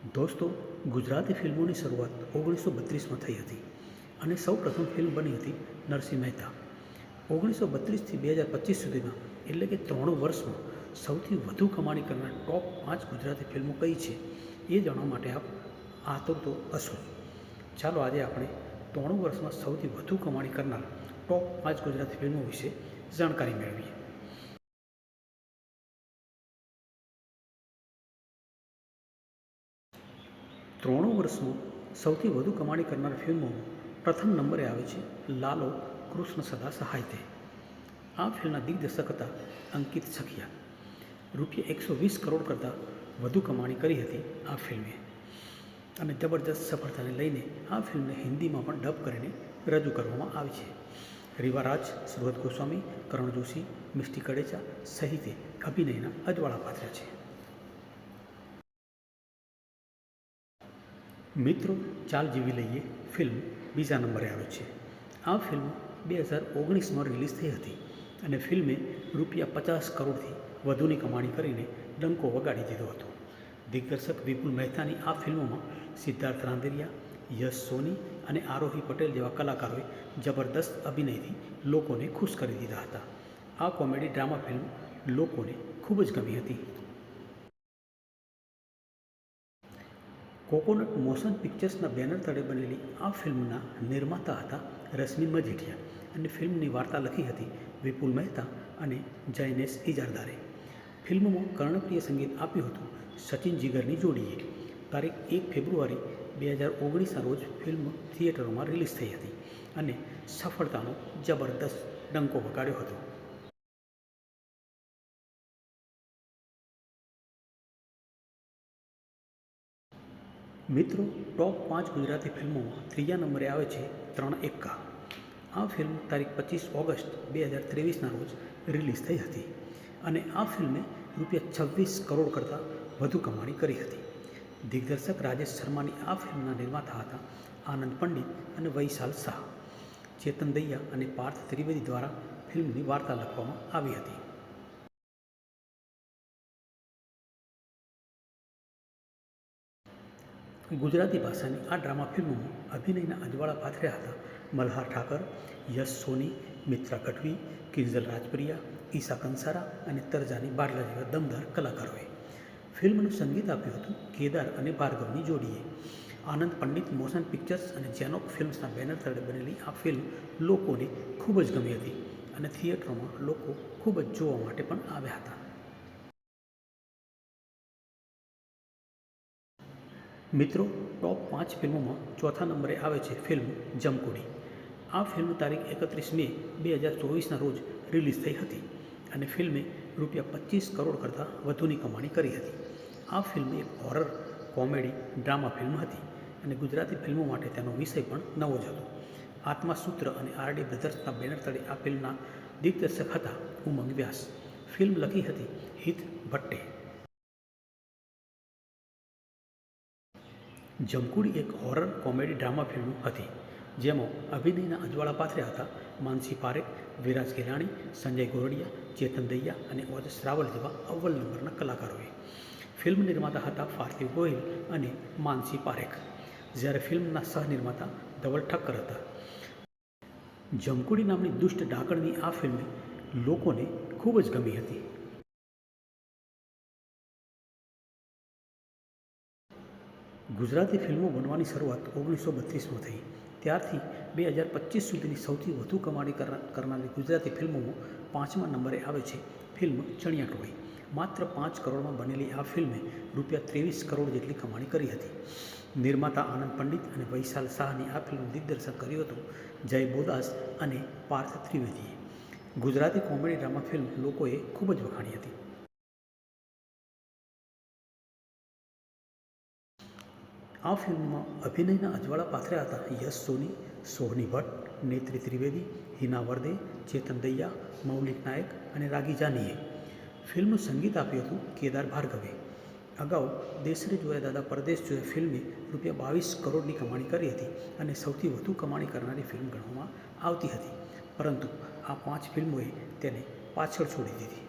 દોસ્તો, ગુજરાતી ફિલ્મોની શરૂઆત 1932માં થઈ હતી અને સૌ પ્રથમ ફિલ્મ બની હતી નરસિંહ મહેતા. 1932થી 2025 સુધીમાં એટલે કે 3 વર્ષમાં સૌથી વધુ કમાણી કરનાર ટોપ 5 ગુજરાતી ફિલ્મો કઈ છે એ જાણવા માટે આપ આતુર તો હશો. ચાલો આજે આપણે 3 વર્ષમાં સૌથી વધુ કમાણી કરનાર ટોપ 5 ગુજરાતી ફિલ્મો વિશે જાણકારી મેળવીએ. ત્રણું વર્ષમાં સૌથી વધુ કમાણી કરનાર ફિલ્મોમાં પ્રથમ નંબરે આવે છે લાલો કૃષ્ણ સદા સહાય તે. આ ફિલ્મના દિગ્દર્શક હતા અંકિત સખિયા. રૂપિયા 120 કરોડ કરતાં વધુ કમાણી કરી હતી આ ફિલ્મે અને જબરદસ્ત સફળતાને લઈને આ ફિલ્મને હિન્દીમાં પણ ડબ કરીને રજૂ કરવામાં આવી છે. રીવા રાજ, સુબ્રત ગોસ્વામી, કરણ જોશી, મિસ્ટી કડેચા સહિતે અભિનયના અજવાળા પાથર્યા છે. મિત્રો, ચાલ જીવી લઈએ ફિલ્મ બીજા નંબરે આવે છે. આ ફિલ્મ 2019માં રિલીઝ થઈ હતી અને ફિલ્મે રૂપિયા 50 કરોડથી વધુની કમાણી કરીને ડંકો વગાડી દીધો હતો. દિગ્દર્શક વિપુલ મહેતાની આ ફિલ્મોમાં સિદ્ધાર્થ રાંદેરિયા, યશ સોની અને આરોહી પટેલ જેવા કલાકારોએ જબરદસ્ત અભિનયથી લોકોને ખુશ કરી દીધા હતા. આ કોમેડી ડ્રામા ફિલ્મ લોકોને ખૂબ જ ગમી હતી. કોકોનટ મોશન પિક્ચર્સના બેનર તળે બનેલી આ ફિલ્મના નિર્માતા હતા રશ્મિન મજીઠિયા અને ફિલ્મની વાર્તા લખી હતી વિપુલ મહેતા અને જયનેશ ઇજારદારે. ફિલ્મમાં કર્ણપ્રિય સંગીત આપ્યું હતું સચિન જીગરની જોડીએ. તારીખ 1 ફેબ્રુઆરી 2019ના રોજ ફિલ્મ થિયેટરોમાં રિલીઝ થઈ હતી અને સફળતાનો જબરદસ્ત ડંકો વગાડ્યો હતો. મિત્રો, ટોપ 5 ગુજરાતી ફિલ્મોમાં ત્રીજા નંબરે આવે છે 3 એક્કા. આ ફિલ્મ તારીખ 25 ઓગસ્ટ 2023ના રોજ રિલીઝ થઈ હતી અને આ ફિલ્મે રૂપિયા 26 કરોડ કરતાં વધુ કમાણી કરી હતી. દિગ્દર્શક રાજેશ શર્માની આ ફિલ્મના નિર્માતા હતા આનંદ પંડિત અને વૈશાલ શાહ. ચેતન દૈયા અને પાર્થ ત્રિવેદી દ્વારા ફિલ્મની વાર્તા લખવામાં આવી હતી. ગુજરાતી ભાષાની આ ડ્રામા ફિલ્મોમાં અભિનયના અજવાળા પાથર્યા હતા મલ્હાર ઠાકર, યશ સોની, મિત્રા ગઢવી, કિંજલ રાજપ્રિયા, ઈશા કંસારા અને તરજાની બારલા જેવા દમદાર કલાકારોએ. ફિલ્મનું સંગીત આપ્યું હતું કેદાર અને ભાર્ગવની જોડીએ. આનંદ પંડિત મોશન પિક્ચર્સ અને જેનોક ફિલ્મ્સના બેનર તળે બનેલી આ ફિલ્મ લોકોને ખૂબ જ ગમી હતી અને થિયેટરોમાં લોકો ખૂબ જ જોવા માટે પણ આવ્યા હતા. મિત્રો, ટોપ 5 ફિલ્મોમાં ચોથા નંબરે આવે છે ફિલ્મ જમકુડી. આ ફિલ્મ તારીખ 31 મે 2024ના રોજ રિલીઝ થઈ હતી અને ફિલ્મે રૂપિયા 25 કરોડ કરતાં વધુની કમાણી કરી હતી. આ ફિલ્મ એક હોરર કોમેડી ડ્રામા ફિલ્મ હતી અને ગુજરાતી ફિલ્મો માટે તેનો વિષય પણ નવો જ હતો. આત્માસૂત્ર અને આરડી બ્રધર્સના બેનર તળે આ ફિલ્મના દિગ્દર્શક હતા ઉમંગ વ્યાસ. ફિલ્મ લખી હતી હિત ભટ્ટે. જમકુડી એક હોરર કોમેડી ડ્રામા ફિલ્મ હતી જેમાં અભિનયના અજવાળા પાથર્યા હતા માનસી પારેખ, વિરાજ ગેલાણી, સંજય ગોરડિયા, ચેતન દૈયા અને ઓજસ રાવલ જેવા અવ્વલ નંબરના કલાકારોએ. ફિલ્મ નિર્માતા હતા પાર્થિવ ગોહિલ અને માનસી પારેખ, જ્યારે ફિલ્મના સહનિર્માતા ધવલ ઠક્કર હતા. જમકુડી નામની દુષ્ટ ડાકણની આ ફિલ્મે લોકોને ખૂબ જ ગમી હતી. ગુજરાતી ફિલ્મો બનવાની શરૂઆત 1932માં થઈ. ત્યારથી 2025 સુધીની સૌથી વધુ કમાણી કરનારી ગુજરાતી ફિલ્મોમાં 5મા નંબરે આવે છે ફિલ્મ ચણિયાટોળી. માત્ર 5 કરોડમાં બનેલી આ ફિલ્મે રૂપિયા 23 કરોડ જેટલી કમાણી કરી હતી. નિર્માતા આનંદ પંડિત અને વૈશાલ શાહની આ ફિલ્મનું દિગ્દર્શન કર્યું હતું જય બોદાસ અને પાર્થ ત્રિવેદીએ. ગુજરાતી કોમેડી ડ્રામા ફિલ્મ લોકોએ ખૂબ જ વખાણી હતી. આ ફિલ્મમાં અભિનયના અજવાળા પાથર્યા હતા યશ સોની, સોહની ભટ્ટ, નેત્રી ત્રિવેદી, હિના વર્દે, ચેતન દૈયા, મૌલિક નાયક અને રાગી જાનીએ. ફિલ્મનું સંગીત આપ્યું હતું કેદાર ભાર્ગવે. અગાઉ દેશ રે જોયા દાદા પરદેશ જોયા ફિલ્મે રૂપિયા 22 કરોડની કમાણી કરી હતી અને સૌથી વધુ કમાણી કરનારી ફિલ્મ ગણવામાં આવતી હતી, પરંતુ આ 5 ફિલ્મોએ તેને પાછળ છોડી દીધી.